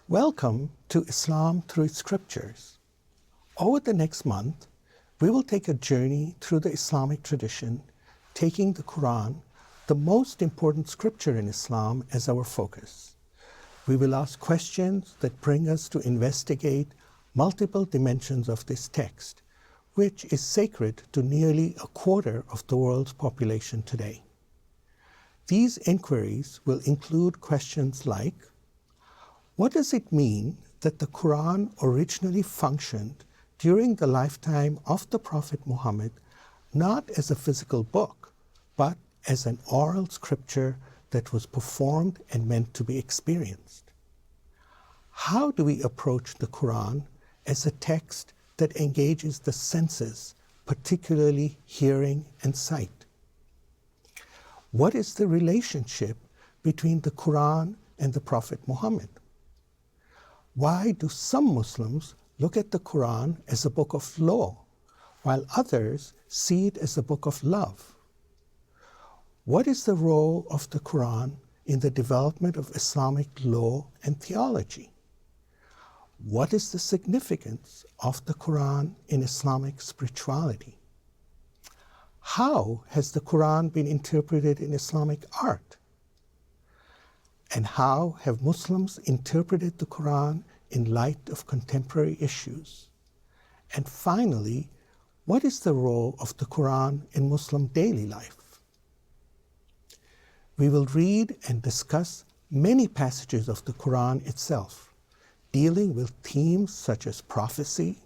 Welcome to Islam Through its Scriptures. Over the next month, we will take a journey through the Islamic tradition, taking the Quran, the most important scripture in Islam, as our focus. We will ask questions that bring us to investigate multiple dimensions of this text, which is sacred to nearly a quarter of the world's population today. These inquiries will include questions like, what does it mean that the Quran originally functioned during the lifetime of the Prophet Muhammad not as a physical book, but as an oral scripture that was performed and meant to be experienced? How do we approach the Quran as a text that engages the senses, particularly hearing and sight? What is the relationship between the Quran and the Prophet Muhammad? Why do some Muslims look at the Quran as a book of law, while others see it as a book of love? What is the role of the Quran in the development of Islamic law and theology? What is the significance of the Quran in Islamic spirituality? How has the Quran been interpreted in Islamic art? And how have Muslims interpreted the Quran in light of contemporary issues? And finally, what is the role of the Quran in Muslim daily life? We will read and discuss many passages of the Quran itself, dealing with themes such as prophecy,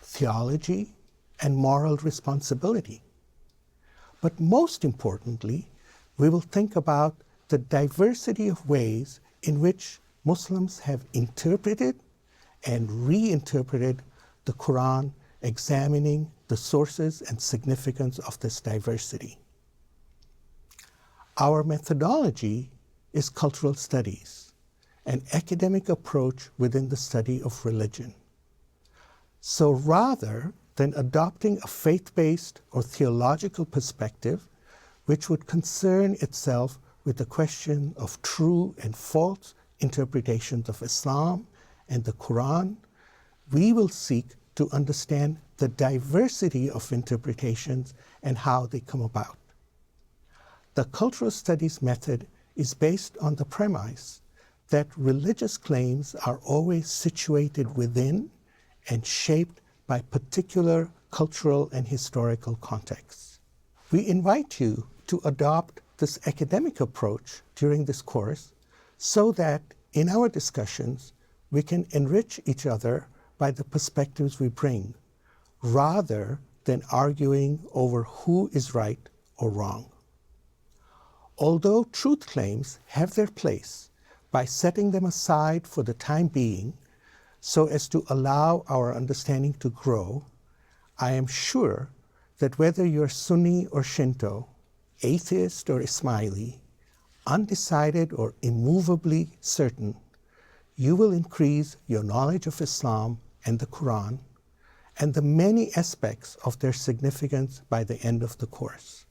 theology, and moral responsibility. But most importantly, we will think about the diversity of ways in which Muslims have interpreted and reinterpreted the Quran, examining the sources and significance of this diversity. Our methodology is cultural studies, an academic approach within the study of religion. So rather than adopting a faith-based or theological perspective, which would concern itself with the question of true and false interpretations of Islam and the Quran, we will seek to understand the diversity of interpretations and how they come about. The cultural studies method is based on the premise that religious claims are always situated within and shaped by particular cultural and historical contexts. We invite you to adopt this academic approach during this course so that in our discussions we can enrich each other by the perspectives we bring, rather than arguing over who is right or wrong. Although truth claims have their place, by setting them aside for the time being so as to allow our understanding to grow, I am sure that whether you're Sunni or Shinto, atheist or Ismaili, undecided or immovably certain, you will increase your knowledge of Islam and the Quran and the many aspects of their significance by the end of the course.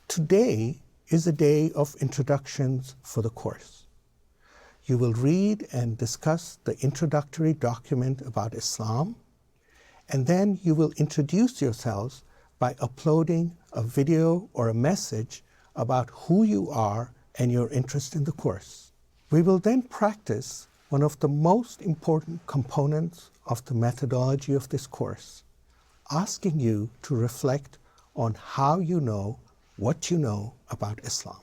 Today is a day of introductions for the course. You will read and discuss the introductory document about Islam, and then you will introduce yourselves by uploading a video or a message about who you are and your interest in the course. We will then practice one of the most important components of the methodology of this course, asking you to reflect on how you know what you know about Islam.